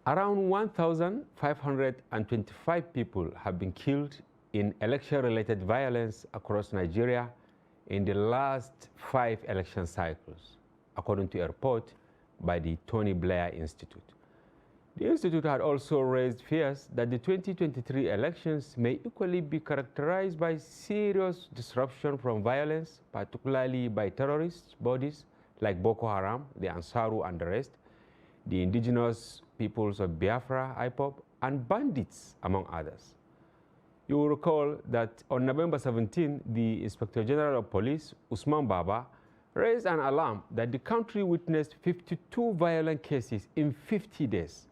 Around 1,525 people have been killed in election-related violence across Nigeria in the last 5 election cycles, according to a report by the Tony Blair Institute. The Institute had also raised fears that the 2023 elections may equally be characterized by serious disruption from violence, particularly by terrorist bodies like Boko Haram, the Ansaru, and the rest, the indigenous peoples of Biafra, IPOB, and bandits, among others. You will recall that on November 17, the Inspector General of Police, Usman Baba, raised an alarm that the country witnessed 52 violent cases in 50 days,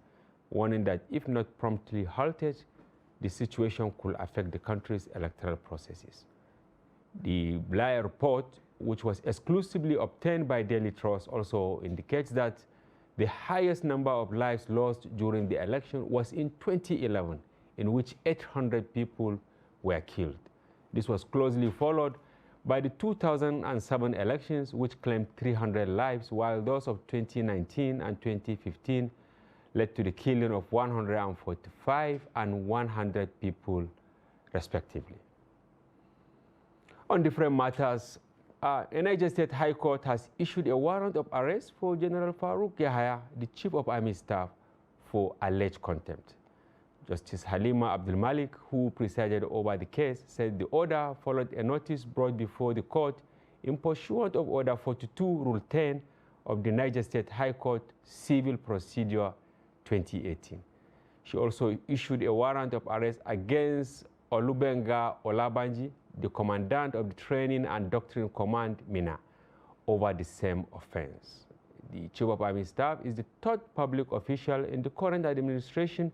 warning that if not promptly halted, the situation could affect the country's electoral processes. The Blair report, which was exclusively obtained by Daily Trust, also indicates that the highest number of lives lost during the election was in 2011, in which 800 people were killed. This was closely followed by the 2007 elections, which claimed 300 lives, while those of 2019 and 2015 led to the killing of 145 and 100 people, respectively. On different matters, the Niger State High Court has issued a warrant of arrest for General Farouk Yahaya, the Chief of Army Staff, for alleged contempt. Justice Halima Abdul Malik, who presided over the case, said the order followed a notice brought before the court in pursuant of Order 42, Rule 10 of the Niger State High Court Civil Procedure 2018. She also issued a warrant of arrest against Olubenga Olabanji, the commandant of the Training and Doctrine Command, Mina, over the same offense. The Chief of Army Staff is the third public official in the current administration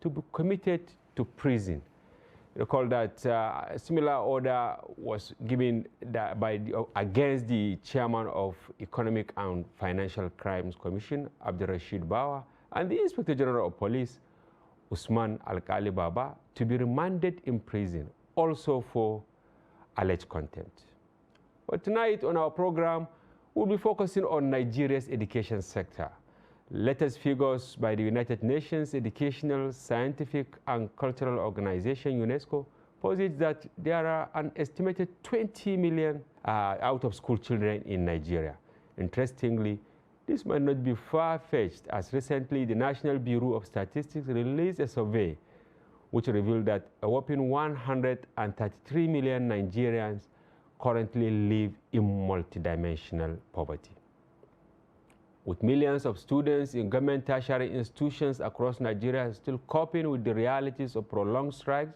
to be committed to prison. Recall that a similar order was given against the chairman of Economic and Financial Crimes Commission, Abdurrashid Bawa, and the Inspector General of Police, Usman Alkali Baba, to be remanded in prison, also for alleged contempt. But tonight on our program, we'll be focusing on Nigeria's education sector. Latest figures by the United Nations Educational, Scientific, and Cultural Organization, UNESCO, posit that there are an estimated 20 million out-of-school children in Nigeria. Interestingly, this might not be far-fetched, as recently the National Bureau of Statistics released a survey which revealed that a whopping 133 million Nigerians currently live in multidimensional poverty. With millions of students in government tertiary institutions across Nigeria still coping with the realities of prolonged strikes,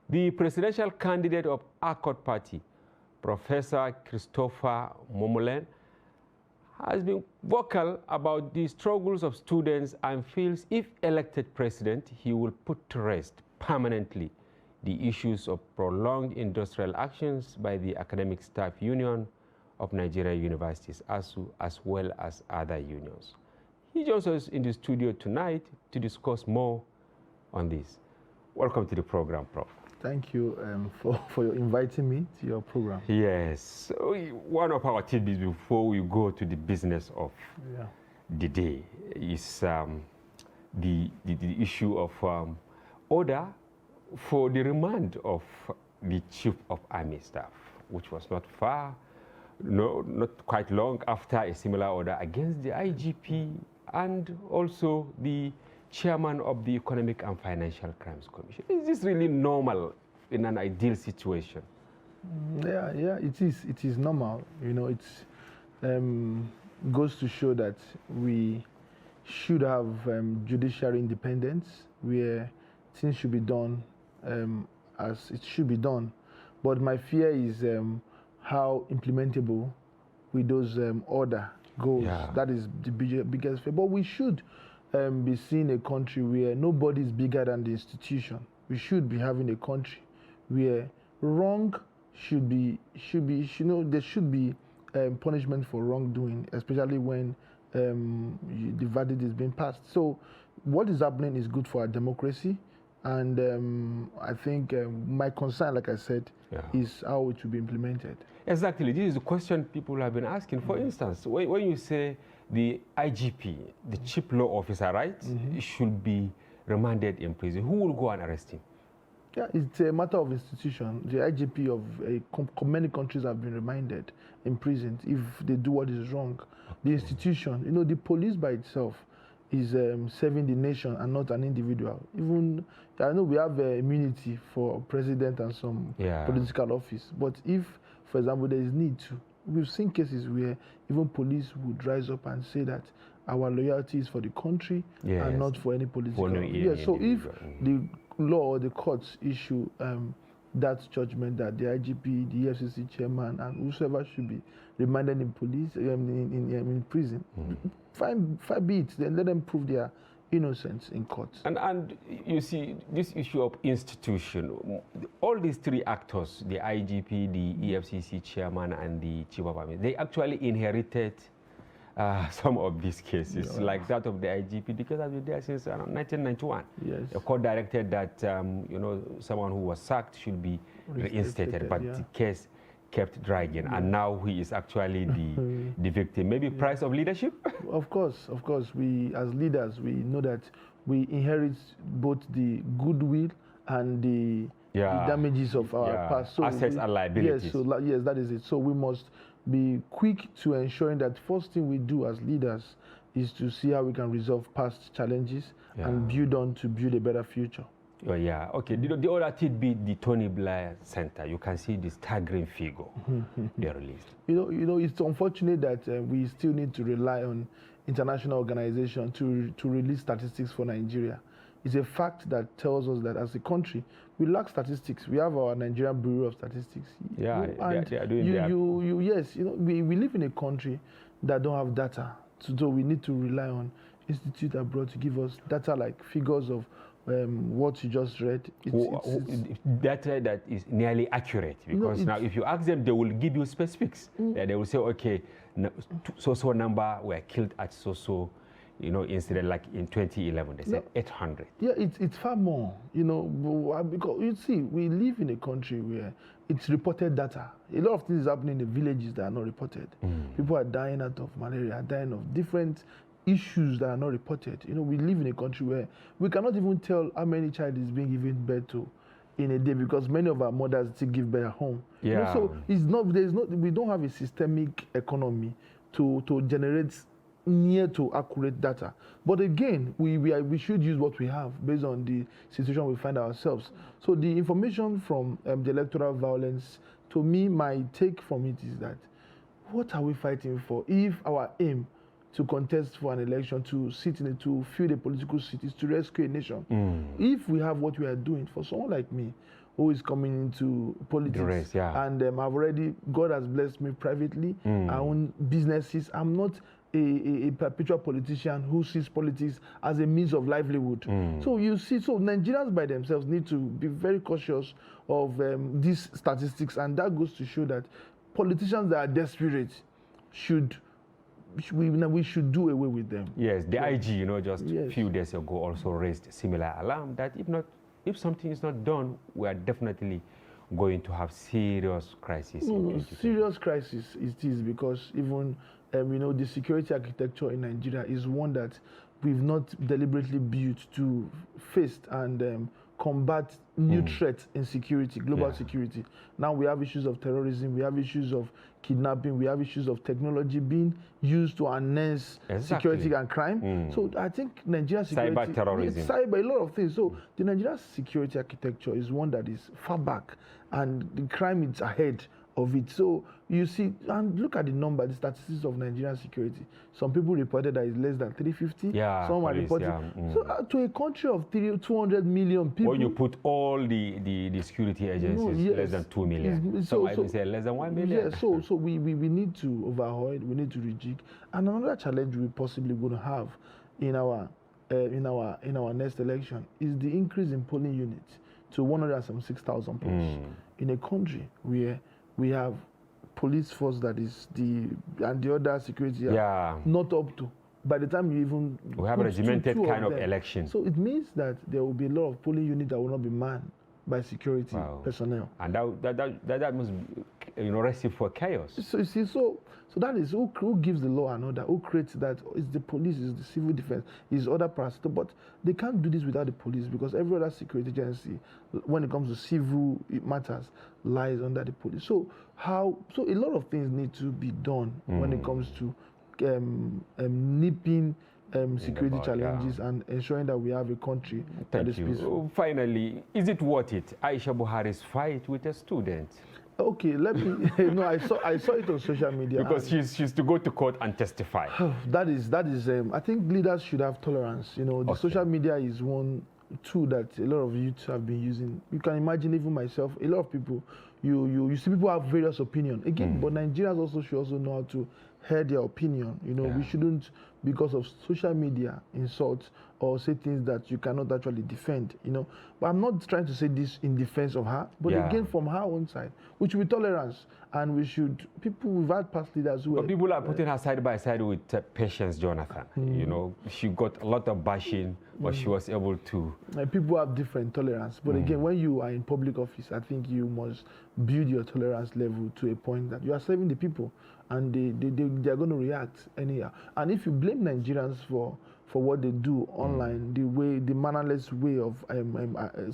the presidential candidate of Accord Party, Professor Christopher Momolen, has been vocal about the struggles of students and feels if elected president, he will put to rest permanently the issues of prolonged industrial actions by the Academic Staff Union of Nigeria Universities, ASU, as well as other unions. He joins us in the studio tonight to discuss more on this. Welcome to the program, Prof. Thank you for inviting me to your program. Yes. So one of our tidbits before we go to the business of the day is the issue of order for the remand of the Chief of Army Staff, which was not quite long after a similar order against the IGP and also the chairman of the Economic and Financial Crimes Commission. Is this really normal in an ideal situation? Yeah, it is. It is normal. You know, it goes to show that we should have judiciary independence, where things should be done as it should be done. But my fear is how implementable with those order goes. Yeah. That is the biggest fear. But we should be seeing a country where nobody is bigger than the institution. We should be having a country where wrong should be there should be punishment for wrongdoing, especially when the verdict is being passed. So what is happening is good for our democracy, and I think my concern, like I said, is how it will be implemented. Exactly. This is the question people have been asking. For instance, when you say the IGP, the chief law officer, right, should be remanded in prison. Who will go and arrest him? Yeah, it's a matter of institution. The IGP of many countries have been remanded, imprisoned if they do what is wrong. The institution, you know, the police by itself is serving the nation and not an individual. Even I know we have immunity for president and some political office, but if, for example, there is need to, we've seen cases where even police would rise up and say that our loyalty is for the country and not for any political. So if the law or the courts issue that judgment that the IGP, the EFCC chairman, and whosoever should be remanded in police in prison, fine be it. Then let them prove their innocence in court. And you see, this issue of institution, all these three actors, the IGP, the EFCC chairman, and the chief of army, they actually inherited some of these cases, like that of the IGP. The case has been there since around 1991. Yes. The court directed that you know, someone who was sacked should be reinstated, but the case kept dragging, and now he is actually the victim. Maybe price of leadership? Of course. We as leaders, we know that we inherit both the goodwill and the damages of our past. So assets and liabilities. Yes, that is it. So we must be quick to ensuring that first thing we do as leaders is to see how we can resolve past challenges and build on to build a better future. Oh, yeah, okay. The other tidbit, the Tony Blair Center, you can see the staggering figure they released. You know, it's unfortunate that we still need to rely on international organizations to release statistics for Nigeria. It's a fact that tells us that as a country, we lack statistics. We have our Nigerian Bureau of Statistics. Yeah, they are doing that. Yes, you know, we live in a country that don't have data. So we need to rely on institute abroad to give us data like figures of what you just read. Data that is nearly accurate, because now if you ask them, they will give you specifics. They will say, okay, so number were killed at so you know, incident, like in 2011, they said 800. Yeah, it's far more, you know, because you see, we live in a country where it's reported data. A lot of things is happening in the villages that are not reported. People are dying out of malaria, dying of different issues that are not reported. You know, we live in a country where we cannot even tell how many child is being given birth to in a day, because many of our mothers still give birth at home. Yeah. You know, so we don't have a systemic economy to generate near to accurate data. But again, we should use what we have based on the situation we find ourselves. So the information from the electoral violence, to me, my take from it is that, what are we fighting for if our aim to contest for an election, to fill a political seat, is to rescue a nation? If we have what we are doing, for someone like me, who is coming into politics, and God has blessed me privately, I own businesses. I'm not a perpetual politician who sees politics as a means of livelihood. So you see, so Nigerians by themselves need to be very cautious of these statistics, and that goes to show that politicians that are desperate we should do away with them. Yes, the IG, you know, just a few days ago also raised similar alarm that if something is not done, we are definitely going to have serious crisis. Serious crisis it is, because even you know, the security architecture in Nigeria is one that we've not deliberately built to face and combat new threats in security, global security. Now we have issues of terrorism, we have issues of kidnapping, we have issues of technology being used to enhance security and crime. So I think Nigeria's security, cyber terrorism, a lot of things. So the Nigerian security architecture is one that is far back, and the crime is ahead of it. So you see, and look at the number, the statistics of Nigerian security. Some people reported that it's less than 350. Some are reporting. So to a country of 200 million people, when you put all the security agencies, less than 2 million. So I would say less than 1 million. Yeah, so we need to overhaul it, we need to rejig. And another challenge we're possibly going to have in our next election is the increase in polling units to 106,000 plus in a country where we have police force that is and the other security are not up to. By the time you even we have a regimented kind of election. So it means that there will be a lot of polling units that will not be manned by security personnel. And that must, recipe for chaos. So you see, so that is who gives the law and order, who creates that? It's the police, it's the civil defense, it's other parts. But they can't do this without the police, because every other security agency, when it comes to civil matters, lies under the police. So a lot of things need to be done when it comes to nipping security challenges and ensuring that we have a country that is peaceful. Finally, is it worth it? Aisha Buhari's fight with a student. Okay, let me. No, I saw it on social media. Because she's to go to court and testify. That is. I think leaders should have tolerance. The social media is one tool that a lot of youths have been using. You can imagine, even myself, a lot of people. You see people have various opinions. Again, but Nigerians also should also know how to hear their opinion. We shouldn't, because of social media, insult or say things that you cannot actually defend. But I'm not trying to say this in defense of her, but again from her own side, which should be tolerance, and we've had past leaders who. But people are putting her side by side with Patience Jonathan. She got a lot of bashing, but she was able to. People have different tolerance, but again, when you are in public office, I think you must build your tolerance level to a point that you are serving the people, and they are going to react anyhow. And if you blame Nigerians for what they do online, the mannerless way of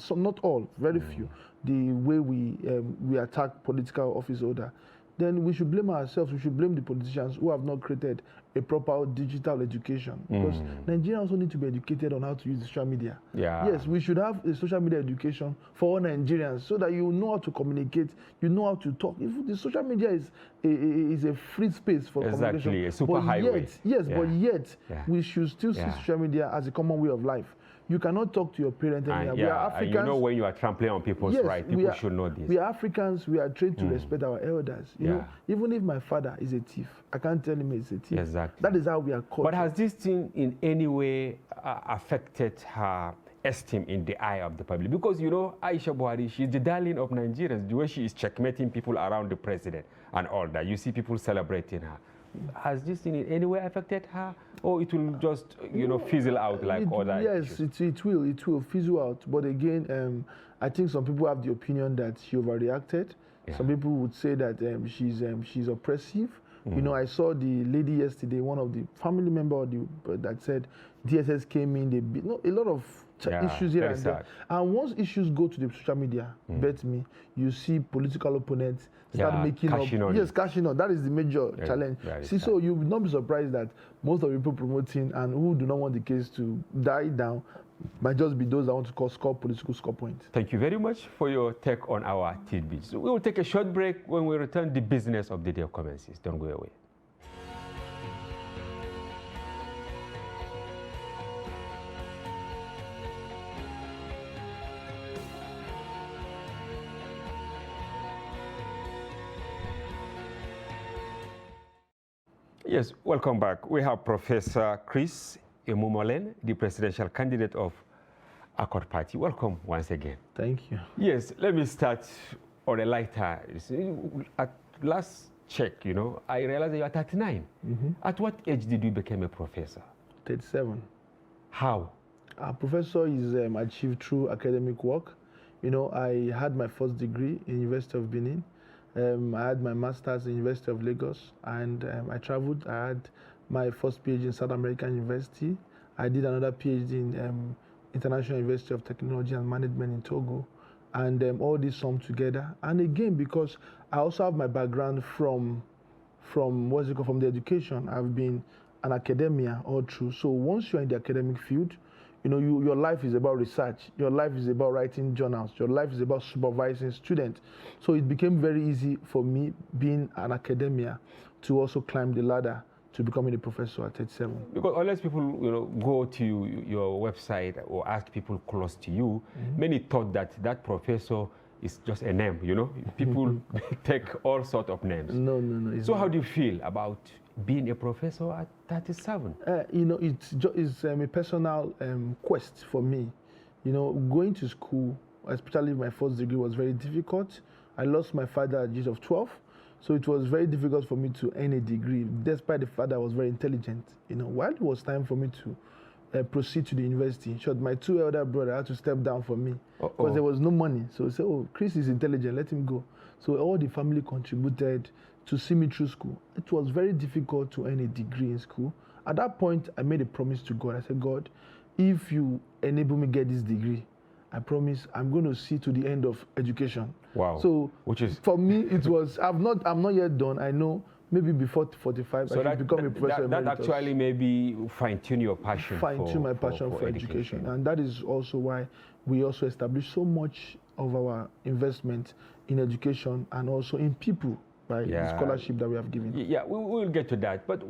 so not all, very few, the way we attack political office holder, then we should blame ourselves. We should blame the politicians who have not created a proper digital education, because Nigerians also need to be educated on how to use social media. Yes, we should have a social media education for all Nigerians, so that you know how to communicate, you know how to talk. If the social media is a free space for communication, a super highway. But yet we should still see social media as a common way of life. You cannot talk to your parents anymore. We are Africans. And when you are trampling on people's rights, people should know this. We are Africans. We are trained to respect our elders. Even if my father is a thief, I can't tell him he's a thief. Exactly. That is how we are caught. But has this thing in any way affected her esteem in the eye of the public? Because, Aisha Buhari, she's the darling of Nigerians. The way she is checkmating people around the president and all that. You see people celebrating her. Has this thing in any way affected her, or it will just, fizzle out like other issues? Yes, it will fizzle out. But again, I think some people have the opinion that she overreacted. Some people would say that she's oppressive. I saw the lady yesterday, one of the family member that said DSS came in. A lot of issues here and there. And once issues go to the social media, bet me, you see political opponents start making cashing on. That is the major challenge. So you will not be surprised that most of the people promoting and who do not want the case to die down might just be those that want to score political score points. Thank you very much for your take on our tidbits. We will take a short break. When we return, the business of the day commences. Don't go away. Yes, welcome back. We have Professor Chris Emumolen, the presidential candidate of Accord Party. Welcome once again. Thank you. Yes, let me start on a lighter. At last check, I realized that you are 39. At what age did you become a professor? 37. How? A professor is achieved through academic work. I had my first degree in University of Benin. I had my master's in University of Lagos, and I traveled. I had my first PhD in South American University. I did another PhD in International University of Technology and Management in Togo, and all this summed together. And again, because I also have my background from the education, I've been an academia all through. So once you're in the academic field, your life is about research. Your life is about writing journals. Your life is about supervising students. So it became very easy for me, being an academia, to also climb the ladder to becoming a professor at 37. Because unless people go to your website or ask people close to you, many thought that professor is just a name. People take all sorts of names. No. So how do you feel about being a professor at 37? It's a personal quest for me. Going to school, especially my first degree, was very difficult. I lost my father at the age of 12, so it was very difficult for me to earn a degree, despite the fact that I was very intelligent. While it was time for me to proceed to the university. In short, my 2 elder brothers had to step down for me because there was no money. So we said, oh, Chris is intelligent, let him go. So all the family contributed to see me through school. It was very difficult to earn a degree in school. At that point, I made a promise to God. I said, God, if you enable me get this degree, I promise I'm going to see to the end of education. Wow. So which is for me, it was, I'm not yet done. I know maybe before 45, so I should become a professor that emeritus. actually maybe fine-tune your passion Fine-tune my passion for education. And that is also why we also established so much of our investment in education and also in people by the scholarship that we have given. Yeah, we will get to that. But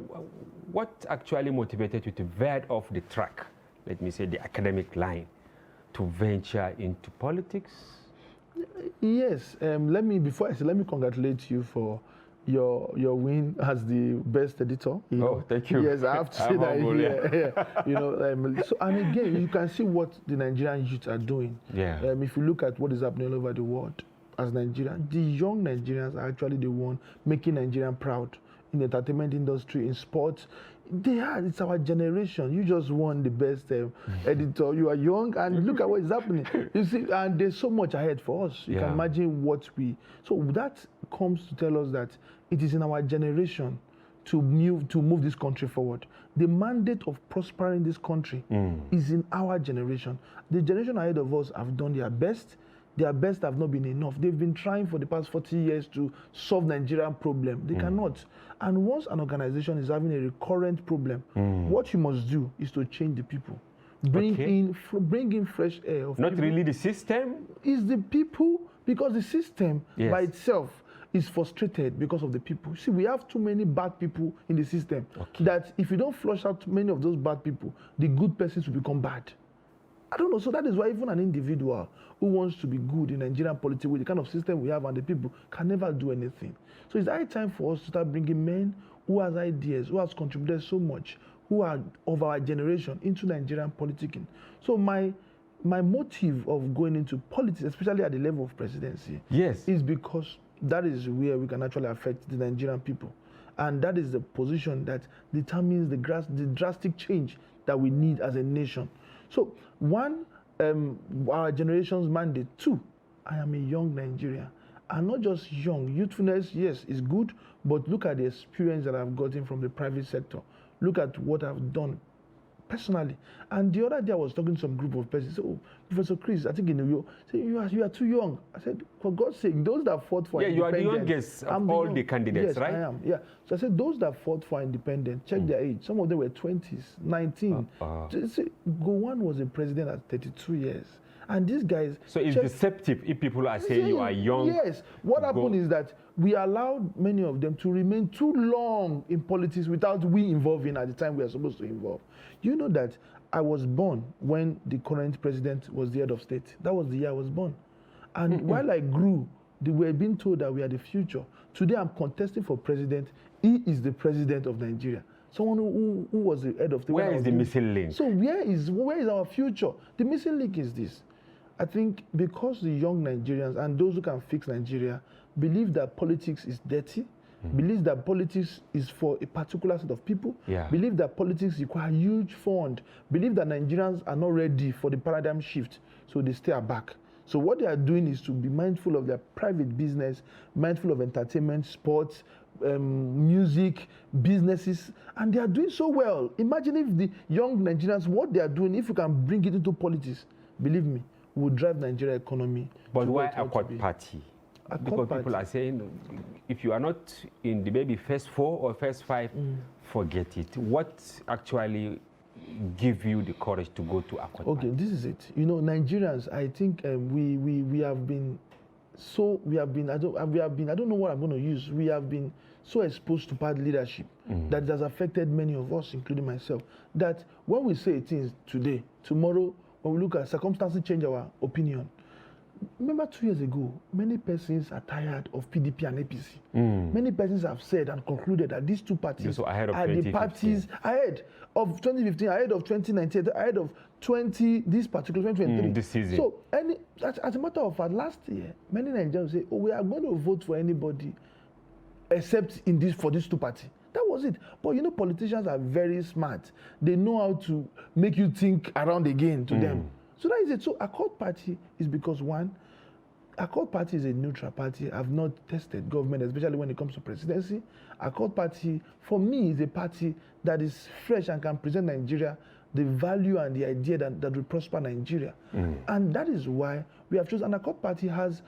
what actually motivated you to veer off the track, let me say the academic line, to venture into politics? Yes, let me congratulate you for your win as the best editor. Thank you. Yes, I have to say that here. Yeah. So, and again, you can see what the Nigerian youth are doing. Yeah. If you look at what is happening all over the world, as Nigerians, the young Nigerians are actually the one making Nigeria proud in the entertainment industry, in sports. It's our generation. You just won the best editor. You are young, and look at what is happening. You see, and there's so much ahead for us. You can imagine so that comes to tell us that it is in our generation to move this country forward. The mandate of prospering this country is in our generation. The generation ahead of us have done their best. Their best have not been enough. They've been trying for the past 40 years to solve Nigerian problem. They cannot. And once an organization is having a recurrent problem, what you must do is to change the people. Bring in fresh air. Not people. Really the system? It's the people, because the system by itself is frustrated because of the people. See, we have too many bad people in the system that if you don't flush out many of those bad people, the good persons will become bad. I don't know. So that is why even an individual who wants to be good in Nigerian politics with the kind of system we have and the people can never do anything. So it's high time for us to start bringing men who has ideas, who has contributed so much, who are of our generation into Nigerian politicking. So my motive of going into politics, especially at the level of presidency, is because that is where we can actually affect the Nigerian people. And that is the position that determines the drastic change that we need as a nation. So, one, our generation's mandate. Two, I am a young Nigerian. And not just young. Youthfulness, yes, is good, but look at the experience that I've gotten from the private sector. Look at what I've done personally. And the other day I was talking to some group of persons. Oh, Professor Chris, I think in New York, you are too young. I said, for God's sake, those that fought for independence. You are the youngest of all the candidates, right? Yes, I am. Yeah. So I said, those that fought for independence, check their age. Some of them were 20s, 19. Gowon was a president at 32 years. And these guys... So it's deceptive if people are saying you are young. Yes. What happened is that we allowed many of them to remain too long in politics without we involving at the time we are supposed to involve. You know that I was born when the current president was the head of state. That was the year I was born. And while I grew, we were being told that we are the future. Today I'm contesting for president. He is the president of Nigeria. Someone who was the head of state. Where is the missing link? So where is our future? The missing link is this. I think because the young Nigerians and those who can fix Nigeria believe that politics is dirty, believe that politics is for a particular set of people, believe that politics require huge fund, believe that Nigerians are not ready for the paradigm shift, so they stay back. So what they are doing is to be mindful of their private business, mindful of entertainment, sports, music, businesses, and they are doing so well. Imagine if the young Nigerians, what they are doing, if you can bring it into politics, believe me, will drive Nigeria economy. But why Accord Party? Because people are saying, if you are not in the maybe first 4 or first 5, forget it. What actually give you the courage to go to Accord Party? Okay, this is it. You know, Nigerians, I think we have been I don't know what I'm going to use. We have been so exposed to bad leadership that it has affected many of us, including myself, that when we say things today, tomorrow, when we look at circumstances, change our opinion. Remember 2 years ago, many persons are tired of PDP and APC. Many persons have said and concluded that these two parties are the parties ahead of 2015, ahead of 2019, ahead of this particular 2023. This season. So, as a matter of fact, last year, many Nigerians say, oh, we are going to vote for anybody except for these two parties. That was it. But you know, politicians are very smart. They know how to make you think around again to them. So that is it. So Accord Party is because, one, Accord Party is a neutral party. I've not tested government, especially when it comes to presidency. Accord Party, for me, is a party that is fresh and can present Nigeria the value and the idea that will prosper Nigeria. And that is why we have chosen. And Accord Party has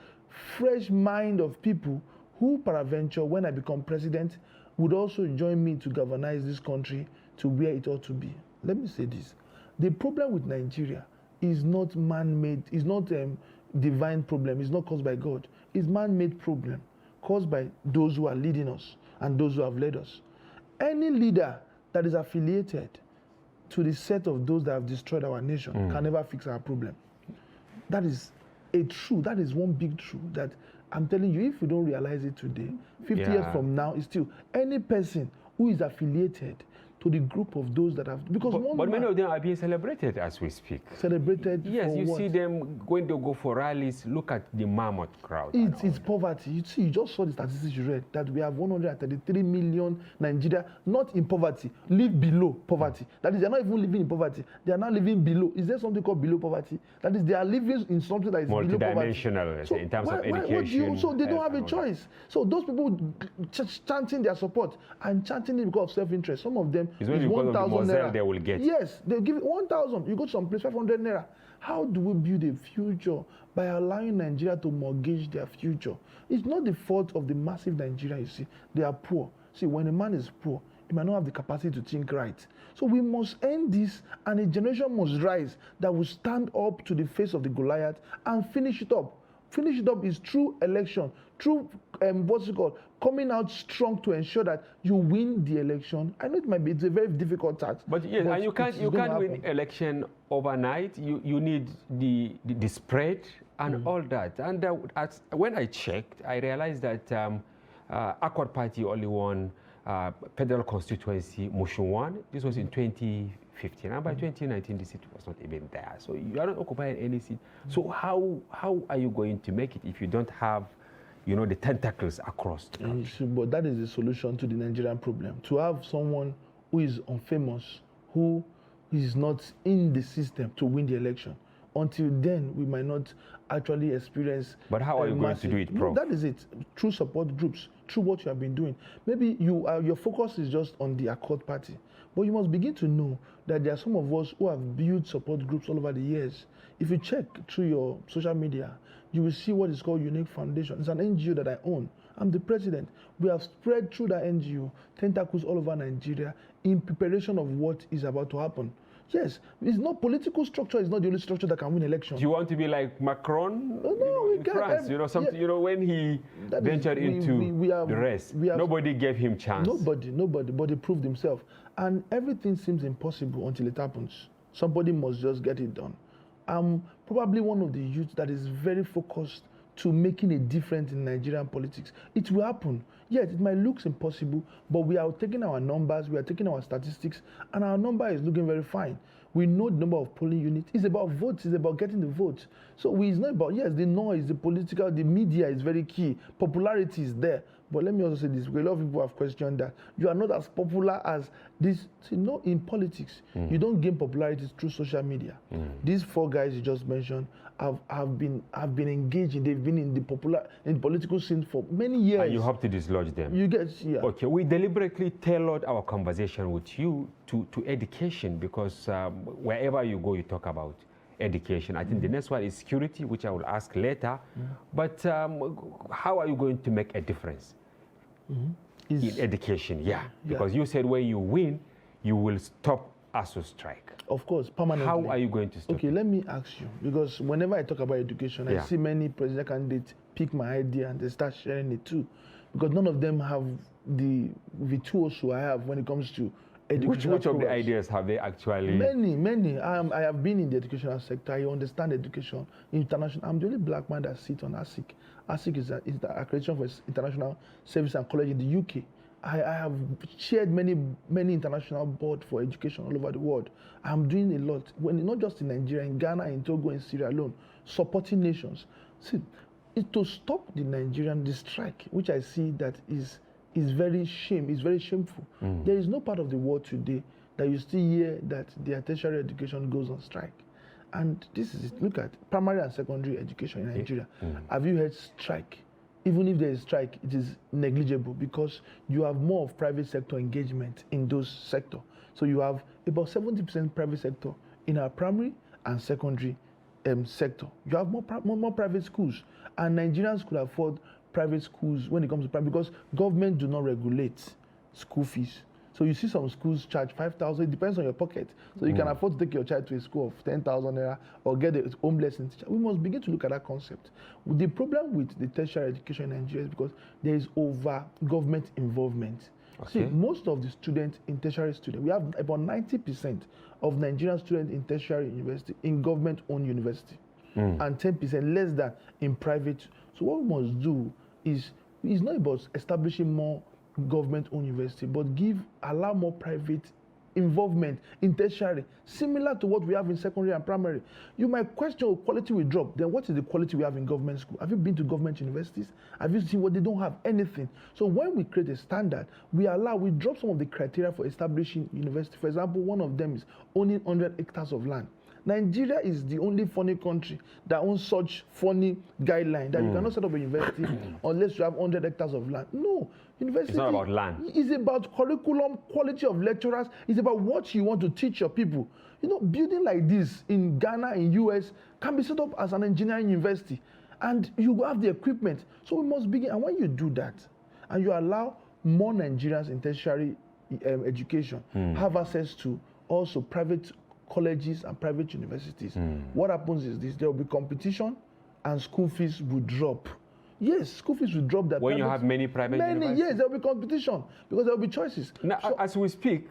fresh mind of people who, peradventure, when I become president, would also join me to galvanize this country to where it ought to be. Let me say this. The problem with Nigeria is not man-made, is not divine problem, it's not caused by God. It's man-made problem caused by those who are leading us and those who have led us. Any leader that is affiliated to the set of those that have destroyed our nation can never fix our problem. That is a truth. That is one big truth that I'm telling you, if you don't realize it today, 50 years from now, it's still any person who is affiliated to the group of those that have, because but many of them are being celebrated as we speak. Celebrated. Yes, for you what? see them when they go for rallies. Look at the mammoth crowd. It's poverty. You see, you just saw the statistics you read that we have 133 million Nigeria not in poverty, live below poverty. That is, they're not even living in poverty. They are not living below. Is there something called below poverty? That is, they are living in something that is below poverty. Multidimensional, so in terms of education. So they don't have a choice. So those people chanting their support and chanting it because of self-interest. Some of them is 1,000 naira. They will get. Yes, they give it 1,000. You go to some place, 500 naira. How do we build a future by allowing Nigeria to mortgage their future? It's not the fault of the massive Nigeria, you see. They are poor. See, when a man is poor, he might not have the capacity to think right. So we must end this, and a generation must rise that will stand up to the face of the Goliath and finish it up. Finish it up is through election, through what's it called, coming out strong to ensure that you win the election. I know it's a very difficult task. But yes, and you can't win election overnight. You need the spread and all that. And when I checked, I realized that Accord Party only won federal constituency, Motion 1. This was in 2015. And by 2019, the seat was not even there. So you are not occupying any seat. So how are you going to make it if you don't have, you know, the tentacles across the country? But that is the solution to the Nigerian problem. To have someone who is unfamous, who is not in the system to win the election. Until then, we might not actually experience. But how are you going to do it, Prof? No, that is it. Through support groups, through what you have been doing. Maybe your focus is just on the Accord Party. But you must begin to know that there are some of us who have built support groups all over the years. If you check through your social media, you will see what is called Unique Foundation. It's an NGO that I own. I'm the president. We have spread through that NGO tentacles all over Nigeria in preparation of what is about to happen. Yes, it's not political structure. It's not the only structure that can win elections. Do you want to be like Macron? No, we in can't. France, something. You know, when he ventured into the rest, nobody gave him chance. Nobody, but he proved himself. And everything seems impossible until it happens. Somebody must just get it done. I'm probably one of the youths that is very focused to making a difference in Nigerian politics. It will happen. Yes, it might look impossible, but we are taking our numbers, we are taking our statistics, and our number is looking very fine. We know the number of polling units. It's about votes. It's about getting the votes. So it's not about, yes, the noise, the political, the media is very key. Popularity is there. But let me also say this, because a lot of people have questioned that. You are not as popular as this. See, no, in politics, you don't gain popularity through social media. These four guys you just mentioned have been engaging. They've been in the political scene for many years. And you have to dislodge them. You get, yeah. Okay, we deliberately tailored our conversation with you to education, because wherever you go, you talk about education. I think the next one is security, which I will ask later. But how are you going to make a difference in education? Yeah, because you said when you win, you will stop ASU strike. Of course, permanently. How are you going to stop it? Let me ask you, because whenever I talk about education, I see many presidential candidates pick my idea and they start sharing it too, because none of them have the virtuoso I have when it comes to education. Which of the ideas have they actually? Many. I have been in the educational sector. I understand education, international. I'm the only black man that sits on ASIC. ASIC is the accreditation for international service and college in the UK. I have chaired many international boards for education all over the world. I'm doing a lot, not just in Nigeria, in Ghana, in Togo, in Sierra Leone, supporting nations. See, to stop the strike, which I see that is is very shameful. There is no part of the world today that you still hear that their tertiary education goes on strike. And this is it. Look at primary and secondary education in Nigeria. Have you heard strike? Even if there is strike, it is negligible because you have more of private sector engagement in those sectors. So you have about 70% private sector in our primary and secondary sector. You have more private schools, and Nigerians could afford private schools when it comes to private because government do not regulate school fees. So you see some schools charge 5,000. It depends on your pocket. So you can afford to take your child to a school of 10,000 naira or get a home lesson teacher. We must begin to look at that concept. The problem with the tertiary education in Nigeria is because there is over government involvement. Okay. See, most of the students in tertiary students, we have about 90% of Nigerian students in tertiary university in government-owned university, and 10% less than in private. So what we must do is, it's not about establishing more government-owned university, but allow more private involvement in tertiary, similar to what we have in secondary and primary. You might question, oh, quality will drop. Then what is the quality we have in government school? Have you been to government universities? Have you seen what they don't have? Anything. So when we create a standard, we drop some of the criteria for establishing university. For example, one of them is owning 100 hectares of land. Nigeria is the only funny country that owns such funny guideline that you cannot set up a university unless you have 100 hectares of land. No, university. It's not about land. It's about curriculum, quality of lecturers. It's about what you want to teach your people. You know, building like this in Ghana, in US, can be set up as an engineering university, and you have the equipment. So we must begin. And when you do that, and you allow more Nigerians in tertiary education have access to also private colleges and private universities, what happens is this: there will be competition and school fees will drop. Yes, school fees will drop. That when you have many private universities? Yes, there will be competition because there will be choices. Now, so, as we speak,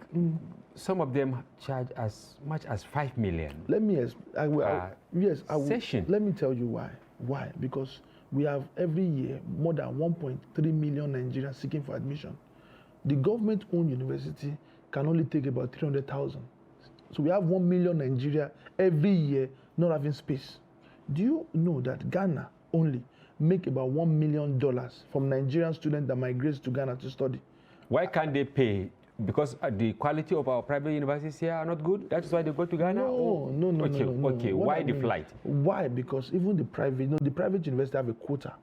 some of them charge as much as 5 million. Let me I will. Session. Let me tell you why. Why? Because we have every year more than 1.3 million Nigerians seeking for admission. The government-owned university can only take about 300,000. So we have 1 million Nigeria every year not having space. Do you know that Ghana only make about $1 million from Nigerian students that migrate to Ghana to study? Why can't they pay? Because the quality of our private universities here are not good? That's why they go to Ghana? No. Okay, why the flight? Why? Because even the private universities have a quota.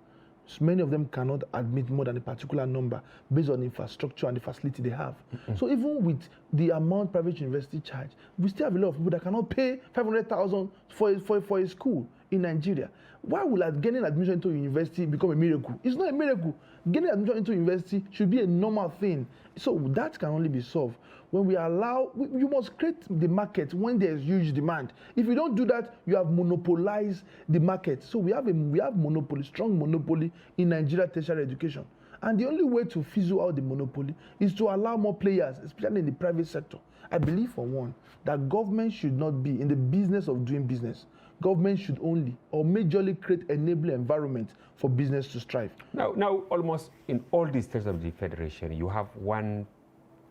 So many of them cannot admit more than a particular number based on the infrastructure and the facility they have. So even with the amount private university charge, we still have a lot of people that cannot pay 500,000 for a school in Nigeria. Why will getting admission into university become a miracle? It's not a miracle. Getting admission into university should be a normal thing. So that can only be solved when we allow, you must create the market when there's huge demand. If you don't do that, you have monopolized the market. So we have monopoly, strong monopoly in Nigeria tertiary education. And the only way to fizzle out the monopoly is to allow more players, especially in the private sector. I believe, for one, that government should not be in the business of doing business. Government should only or majorly create enabling environment for business to strive. Now, almost in all the states of the federation, you have one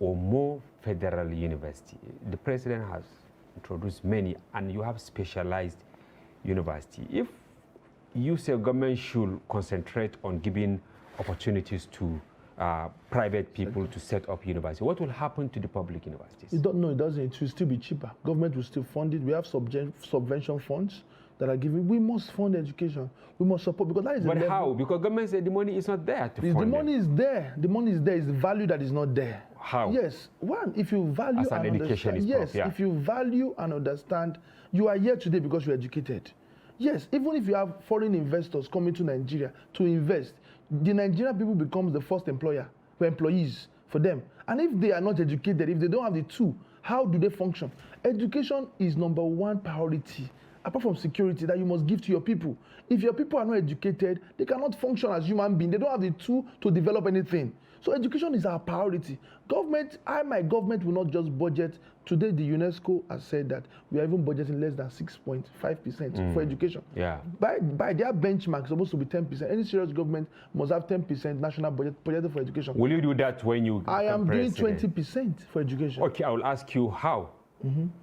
or more federal university. The president has introduced many, and you have specialized university. If you say government should concentrate on giving opportunities to private people to set up university, what will happen to the public universities? You don't know. It doesn't. It will still be cheaper. Government will still fund it. We have subvention funds that are given. We must fund education. We must support, because that is. But how? Because government said the money is not there to fund it. The money is there. The money is there. It's the value that is not there. How? Yes. One, if you value as an and education understand. Yes. Yeah. If you value and understand, you are here today because you're educated. Yes. Even if you have foreign investors coming to Nigeria to invest, the Nigerian people becomes the first employees for them. And if they are not educated, if they don't have the tool, how do they function? Education is number one priority, apart from security, that you must give to your people. If your people are not educated, they cannot function as human beings. They don't have the tool to develop anything. So education is our priority. My government will not just budget. Today, the UNESCO has said that we are even budgeting less than 6.5% for education. Yeah. By their benchmark, it's supposed to be 10%. Any serious government must have 10% national budget budgeted for education. Will you do that when you I am doing 20% for education. Okay, I will ask you how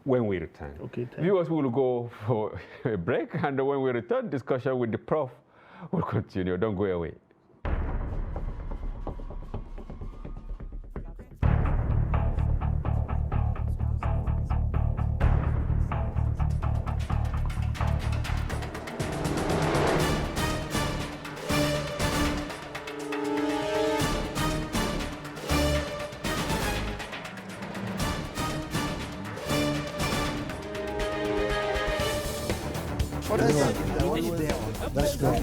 when we return. Okay, Viewers, we will go for a break, and when we return, discussion with the prof will continue. Don't go away. That's great.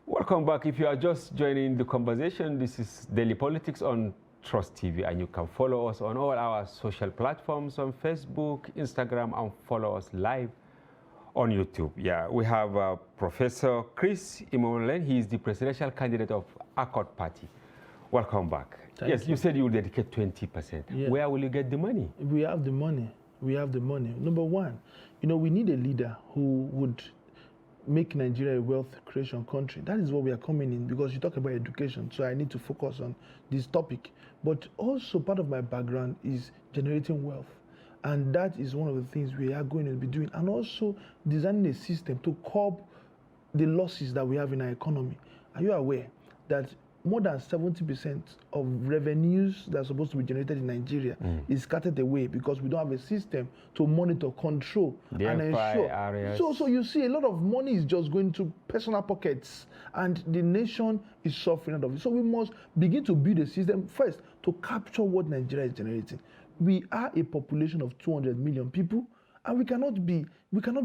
Welcome back. If you are just joining the conversation, this is Daily Politics on Trust TV, and you can follow us on all our social platforms on Facebook, Instagram, and follow us live on YouTube. Yeah, we have Professor Chris Imomalen. He is the presidential candidate of Accord Party. Welcome back. Yes, you said you will dedicate 20%. Yeah. Where will you get the money? We have the money. We have the money. Number one, we need a leader who would make Nigeria a wealth creation country. That is what we are coming in, because you talk about education, so I need to focus on this topic. But also part of my background is generating wealth. And that is one of the things we are going to be doing. And also designing a system to curb the losses that we have in our economy. Are you aware that more than 70% of revenues that are supposed to be generated in Nigeria is scattered away because we don't have a system to monitor, control, and ensure. Areas. So you see a lot of money is just going to personal pockets, and the nation is suffering out of it. So we must begin to build a system first to capture what Nigeria is generating. We are a population of 200 million people, and we cannot be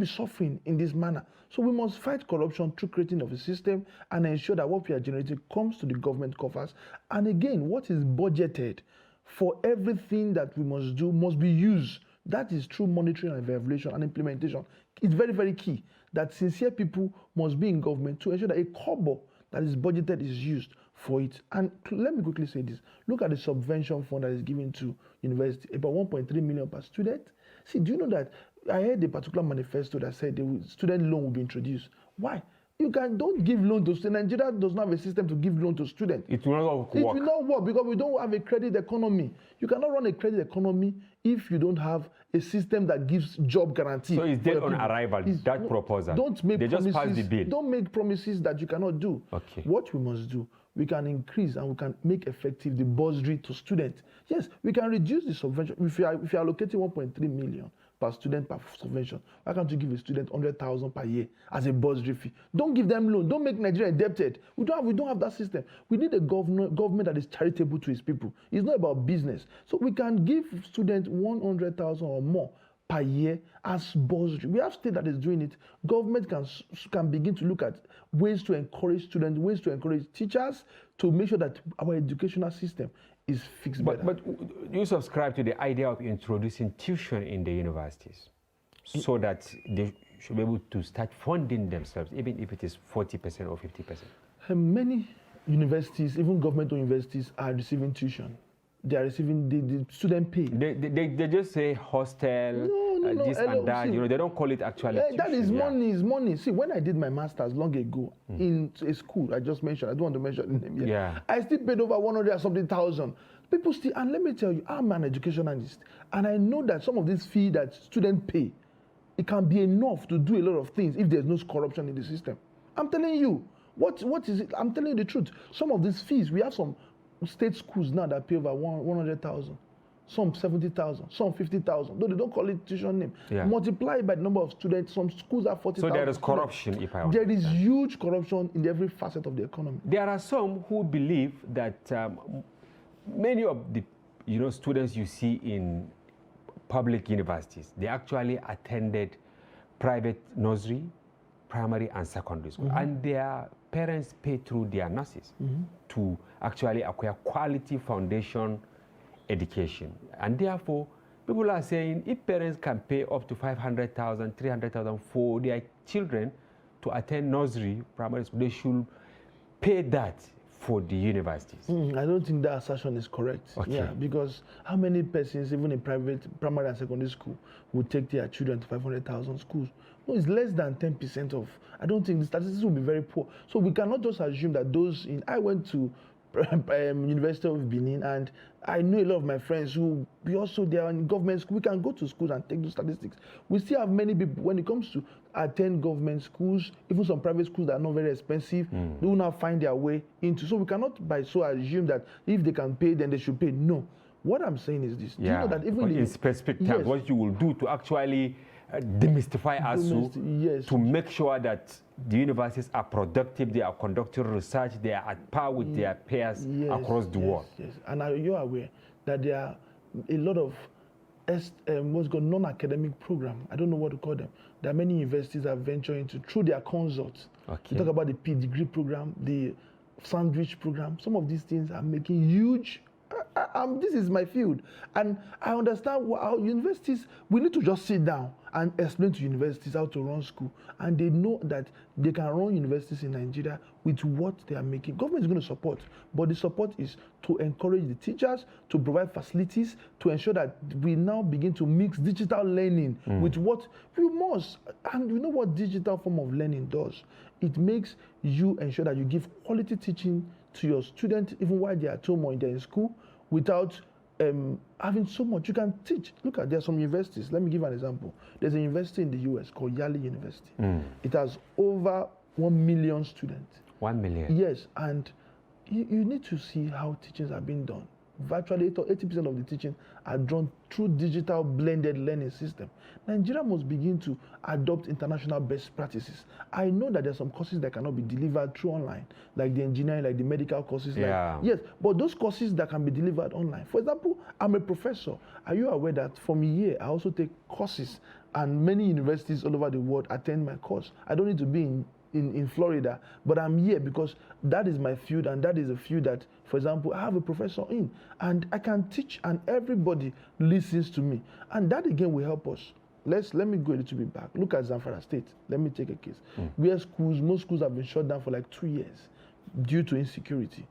suffering in this manner. So we must fight corruption through creating of a system and ensure that what we are generating comes to the government coffers. And again, what is budgeted for everything that we must do must be used. That is through monitoring and evaluation and implementation. It's very, very key that sincere people must be in government to ensure that a kobo that is budgeted is used for it. And let me quickly say this. Look at the subvention fund that is given to university, about 1.3 million per student. See, do you know that I heard a particular manifesto that said the student loan will be introduced? Why? Don't give loan to students. Nigeria does not have a system to give loan to students. It will not work. It will not work because we don't have a credit economy. You cannot run a credit economy if you don't have a system that gives job guarantee. So it's dead on arrival, that proposal. They just passed the bill. Don't make promises that you cannot do. Okay. What we must do, we can increase and we can make effective the bursary to students. Yes, we can reduce the subvention. If you are allocating 1.3 million per student per subvention, why can't you give a student 100,000 per year as a bursary fee? Don't give them loan. Don't make Nigeria indebted. We don't have that system. We need a government that is charitable to its people. It's not about business. So we can give students 100,000 or more per year as bursary. We have state that is doing it. Government can begin to look at ways to encourage students, ways to encourage teachers to make sure that our educational system is fixed better. But you subscribe to the idea of introducing tuition in the universities so that they should be able to start funding themselves, even if it is 40% or 50%. Many universities, even government universities, are receiving tuition. They are receiving the student pay. They just say hostel, this and that. See, they don't call it actually tuition. That is money. Is money. See, when I did my master's long ago in a school I just mentioned, I don't want to mention the name yet. Yeah. I still paid over 100 or something thousand. People still, and let me tell you, I'm an educationalist, and I know that some of this fee that students pay, it can be enough to do a lot of things if there's no corruption in the system. I'm telling you, what is it? I'm telling you the truth. Some of these fees, we have some state schools now that pay over 100,000, some 70,000, some 50,000. Though they don't call it tuition name. Yeah. Multiply by the number of students. Some schools are 40,000. So there is corruption, if I There understand. is huge corruption in every facet of the economy. There are some who believe that many of the students you see in public universities, they actually attended private nursery, primary and secondary school, and their parents pay through their nurses to actually acquire quality foundation education. And therefore, people are saying if parents can pay up to 500,000, 300,000 for their children to attend nursery, primary school, they should pay that for the universities. I don't think that assertion is correct. Okay. Yeah, because how many persons, even in private primary and secondary school, would take their children to 500,000 schools? No, it's less than 10% of. I don't think the statistics will be very poor. So we cannot just assume that those in. I went to University of Benin, and I know a lot of my friends who we also they are in government school. We can go to schools and take those statistics. We still have many people when it comes to attend government schools, even some private schools that are not very expensive. They will now find their way into. So we cannot by so assume that if they can pay, then they should pay. No. What I'm saying is this. Do you know that even in specific terms, yes, what you will do to actually demystify ASUU to make sure that the universities are productive, they are conducting research, they are at par with their peers across the world. Yes, and are you aware that there are a lot of what's called non-academic program? I don't know what to call them. There are many universities that venture into through their consults. Okay. You talk about the degree program, the sandwich program. Some of these things are making huge. This is my field, and I understand how universities. We need to just sit down and explain to universities how to run school, and they know that they can run universities in Nigeria with what they are making. Government is going to support, but the support is to encourage the teachers, to provide facilities, to ensure that we now begin to mix digital learning with what we must. And you know what digital form of learning does? It makes you ensure that you give quality teaching to your students even while they are at home or they're in school, without having so much. You can teach. Look at, there are some universities. Let me give an example. There's a university in the US called Yale University. It has over 1 million students. 1 million? Yes, and you need to see how teachings are being done. Virtually 80% of the teaching are done through digital blended learning system. Nigeria must begin to adopt international best practices. I know that there are some courses that cannot be delivered through online, like the engineering, like the medical courses. Yes, but those courses that can be delivered online. For example, I'm a professor. Are you aware that from here, I also take courses, and many universities all over the world attend my course? I don't need to be in Florida, but I'm here because that is my field, and that is a field that, for example, I have a professor in, and I can teach, and everybody listens to me, and that again will help us. Let me go a little bit back. Look at Zamfara State. Let me take a case where most schools have been shut down for like 2 years due to insecurity.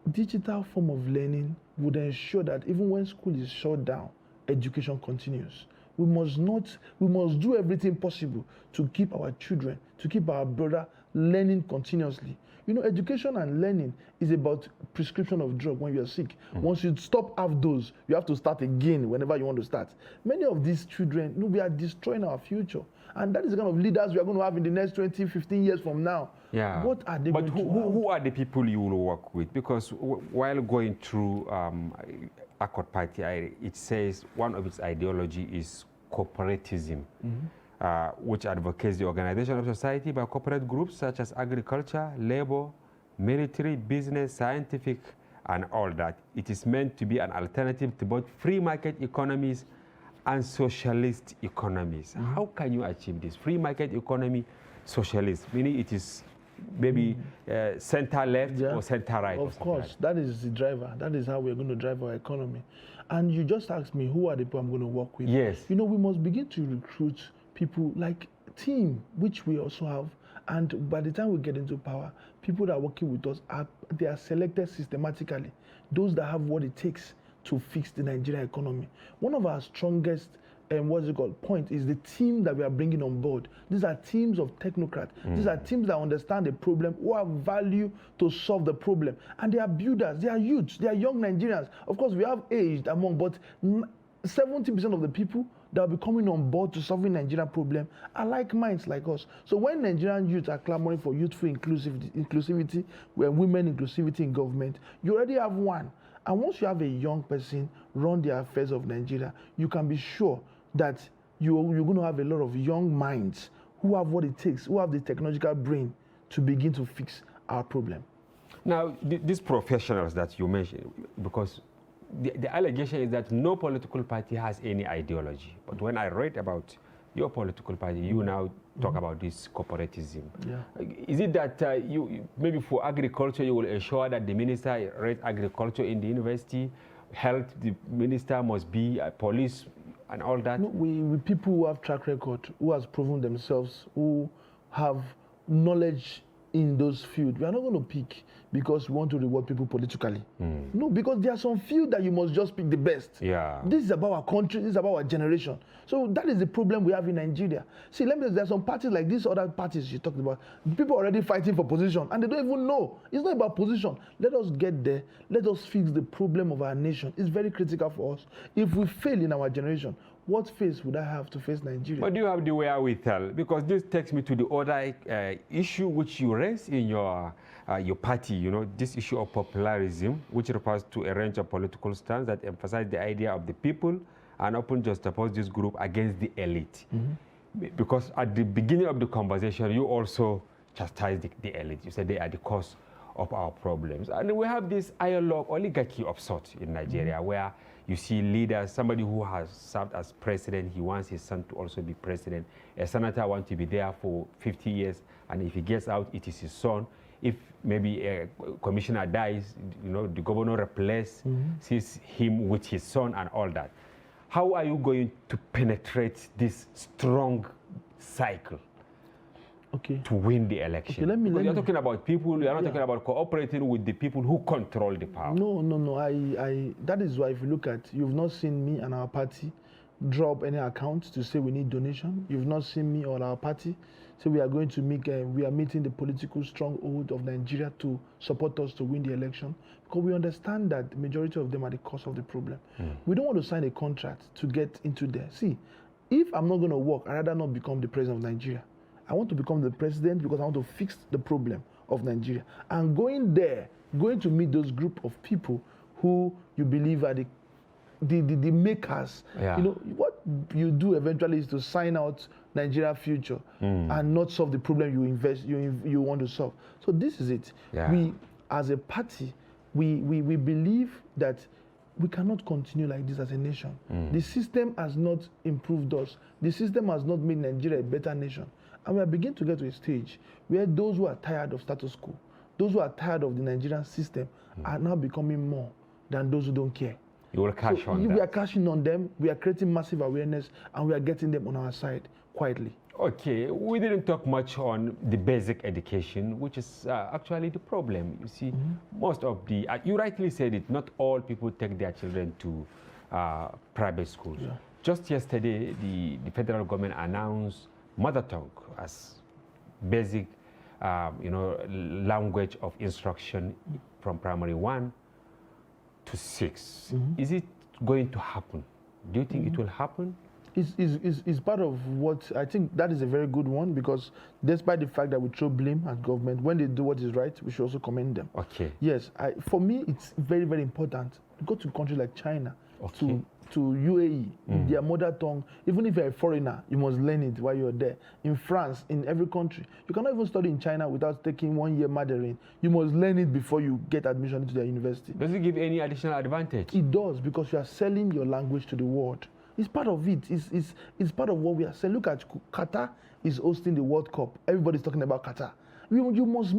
Digital form of learning would ensure that even when school is shut down, education continues. We must do everything possible to keep our children, to keep our brother learning continuously. You know, education and learning is about prescription of drug when you are sick. Once you stop half dose, you have to start again whenever you want to start. Many of these children, we are destroying our future. And that is the kind of leaders we are going to have in the next 20, 15 years from now. Yeah. What are they going to have? Who are the people you will work with? Because while going through Accord Party, it says one of its ideology is corporatism, which advocates the organization of society by corporate groups such as agriculture, labor, military, business, scientific, and all that. It is meant to be an alternative to both free market economies and socialist economies. How can you achieve this? Free market economy, socialist, meaning it is maybe center-left or center-right. Of course, that is the driver. That is how we're going to drive our economy. And you just asked me, who are the people I'm going to work with? Yes. You know, we must begin to recruit people like team, which we also have. And by the time we get into power, people that are working with us, they are selected systematically. Those that have what it takes to fix the Nigerian economy. One of our strongest point is the team that we are bringing on board. These are teams of technocrats. These are teams that understand the problem, who have value to solve the problem. And they are builders, they are youths, they are young Nigerians. Of course, we have aged among, but 70% of the people that will be coming on board to solving Nigerian problem are like minds like us. So when Nigerian youth are clamoring for youthful inclusivity, women inclusivity in government, you already have one. And once you have a young person run the affairs of Nigeria, you can be sure that you're going to have a lot of young minds who have what it takes, who have the technological brain to begin to fix our problem. Now, these professionals that you mentioned, because the allegation is that no political party has any ideology. But when I read about your political party, you now talk about this corporatism. Yeah. Is it that you maybe for agriculture, you will ensure that the minister read agriculture in the university, health, the minister must be police, and all that? No, we people who have track record, who has proven themselves, who have knowledge in those fields. We are not going to pick because we want to reward people politically. No, because there are some few that you must just pick the best. Yeah. This is about our country, this is about our generation. So that is the problem we have in Nigeria. See, let me say, there are some parties like these other parties you talked about. People are already fighting for position and they don't even know. It's not about position. Let us get there. Let us fix the problem of our nation. It's very critical for us. If we fail in our generation, what face would I have to face Nigeria? But do you have the wherewithal? Because this takes me to the other issue which you raised in your party, you know, this issue of popularism, which refers to a range of political stands that emphasize the idea of the people and often juxtapose this group against the elite. Because at the beginning of the conversation, you also chastised the elite. You said they are the cause of our problems. And we have this ideologue oligarchy of sorts in Nigeria, where you see leaders, somebody who has served as president, he wants his son to also be president. A senator wants to be there for 50 years, and if he gets out, it is his son. If maybe a commissioner dies, you know, the governor replaces him with his son and all that. How are you going to penetrate this strong cycle to win the election? Because you're talking about people, you're not talking about cooperating with the people who control the power. No. That is why if you look at, you've not seen me and our party drop any account to say we need donation. You've not seen me or our party say we are going to make, we are meeting the political stronghold of Nigeria to support us to win the election. Because we understand that the majority of them are the cause of the problem. We don't want to sign a contract to get into there. See, if I'm not going to work, I'd rather not become the president of Nigeria. I want to become the president because I want to fix the problem of Nigeria. And going there, going to meet those group of people who you believe are the makers. You know, what you do eventually is to sign out Nigeria future and not solve the problem you want to solve. So this is it. We, as a party, we believe that we cannot continue like this as a nation. The system has not improved us. The system has not made Nigeria a better nation. And we are beginning to get to a stage where those who are tired of status quo, those who are tired of the Nigerian system are now becoming more than those who don't care. You will cash on that. We are cashing on them, we are creating massive awareness, and we are getting them on our side quietly. Okay, we didn't talk much on the basic education, which is actually the problem. You see, most of the, you rightly said it, not all people take their children to private schools. Just yesterday, the federal government announced mother tongue as basic, language of instruction from primary 1 to 6. Is it going to happen? Do you think it will happen? It's part of what, I think that is a very good one, because despite the fact that we throw blame at government, when they do what is right, we should also commend them. Okay. Yes, for me, it's very, very important. Go to countries like China, to UAE, their mother tongue. Even if you're a foreigner, you must learn it while you're there. In France, in every country. You cannot even study in China without taking 1 year Mandarin. You must learn it before you get admission into their university. Does it give any additional advantage? It does, because you are selling your language to the world. It's part of it. It's part of what we are saying. Look at Qatar is hosting the World Cup. Everybody's talking about Qatar. You must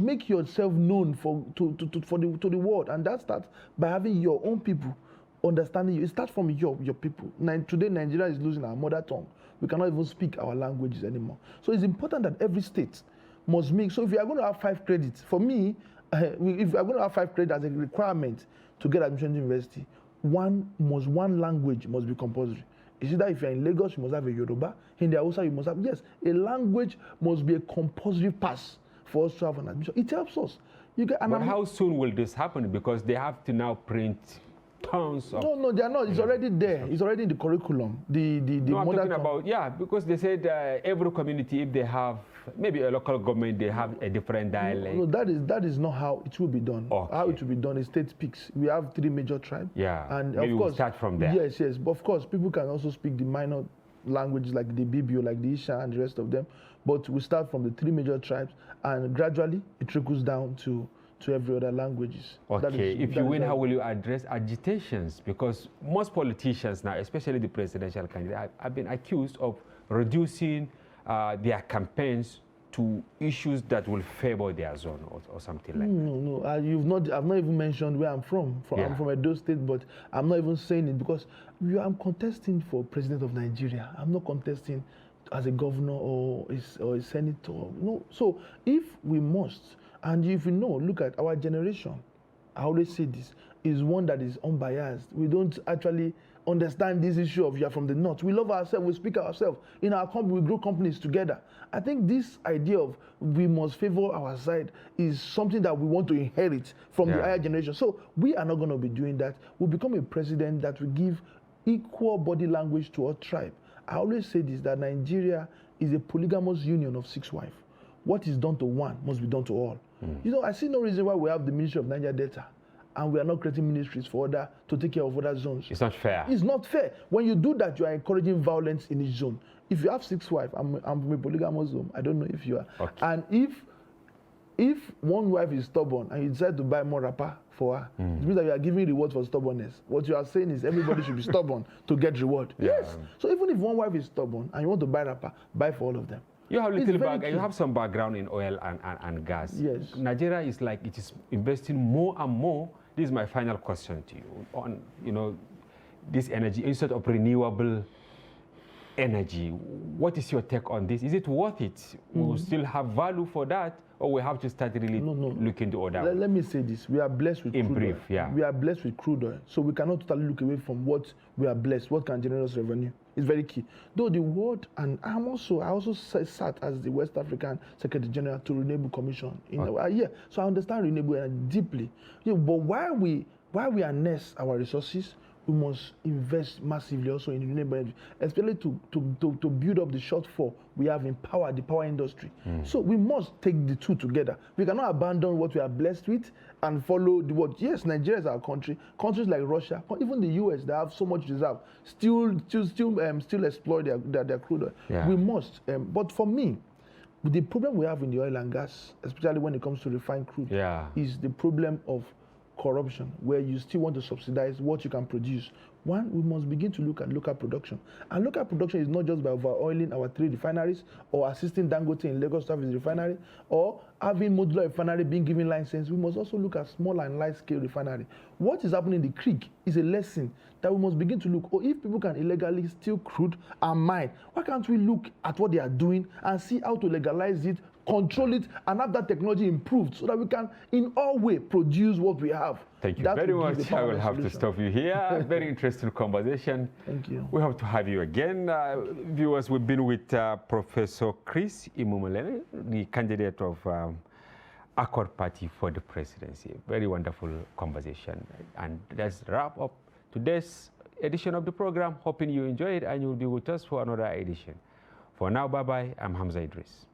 make yourself known to the world, and that starts by having your own people understanding you. It starts from your people. Today, Nigeria is losing our mother tongue. We cannot even speak our languages anymore. So it's important that every state must make. So if you are going to have 5 credits, for me, if you are going to have 5 credits as a requirement to get admission to university, one language must be compulsory. It's either if you're in Lagos, you must have a Yoruba. In the Hausa, you must have, yes, a language must be a compulsory pass for us to have an admission. It helps us. But how soon will this happen? Because they have to now print tons of... No, they are not. It's already there. It's already in the curriculum. No, I'm talking about, because they said every community, if they have, maybe a local government, they have a different dialect. No, that is not how it will be done. Okay. How it will be done is state speaks. We have 3 major tribes. And maybe of course, we'll start from there. Yes. But of course, people can also speak the minor languages like the Bibio, like the Isha, and the rest of them. But we start from the 3 major tribes, and gradually it trickles down to every other languages. Okay, if you win, how will you address agitations? Because most politicians now, especially the presidential candidates, have been accused of reducing their campaigns to issues that will favor their zone or something like that. No. I've not even mentioned where I'm from. I'm from Edo State, but I'm not even saying it because I'm contesting for president of Nigeria. I'm not contesting as a governor or a senator. No. So if we must, And if you know, look at our generation, I always say this, is one that is unbiased. We don't actually understand this issue of you are from the north. We love ourselves, we speak ourselves. In our company, we grow companies together. I think this idea of we must favor our side is something that we want to inherit from the higher generation. So we are not going to be doing that. We'll become a president that will give equal body language to our tribe. I always say this, that Nigeria is a polygamous union of 6 wives. What is done to one must be done to all. You know, I see no reason why we have the Ministry of Niger Delta and we are not creating ministries for other to take care of other zones. It's not fair. It's not fair. When you do that, you are encouraging violence in each zone. If you have 6 wives, I'm from a polygamous home. I don't know if you are. Okay. And if one wife is stubborn and you decide to buy more wrapper for her, it means that you are giving reward for stubbornness. What you are saying is everybody should be stubborn to get reward. Yeah. Yes. So even if one wife is stubborn and you want to buy wrapper, buy for all of them. You have You have some background in oil and gas. Yes. Nigeria is like, it is investing more and more. This is my final question to you on, you know, this energy instead of renewable energy. What is your take on this? Is it worth it? Will we still have value for that, or we have to start really looking to other? Let me say this: we are blessed with crude oil. Yeah. We are blessed with crude oil, so we cannot totally look away from what we are blessed. What can generate us revenue? It's very key. Though the world, and I also sat as the West African Secretary General to Renewable Commission in a year, so I understand renewable energy deeply. Yeah, but while we harness our resources, we must invest massively also in renewable energy, especially to build up the shortfall we have in power, the power industry. So we must take the two together. We cannot abandon what we are blessed with and follow the what. Yes, Nigeria is our country. Countries like Russia, even the US, they have so much reserve, still exploit their crude oil. Yeah. We must. But for me, the problem we have in the oil and gas, especially when it comes to refined crude, is the problem of corruption, where you still want to subsidize what you can produce. One, we must begin to look at local production. And local production is not just by over-oiling our 3 refineries or assisting Dangote in Lagos to have his refinery or having modular refinery being given license. We must also look at small and light-scale refinery. What is happening in the creek is a lesson that we must begin to look. Or if people can illegally steal crude and mine, why can't we look at what they are doing and see how to legalize it, control it, and have that technology improved so that we can in all way produce what we have. Thank you very much. I will have to stop you here. Very interesting conversation. Thank you. We have to have you again. Viewers, we've been with Professor Chris Imumulene, the candidate of Accord Party for the presidency. Very wonderful conversation. And let's wrap up today's edition of the program. Hoping you enjoyed and you'll be with us for another edition. For now, bye-bye. I'm Hamza Idris.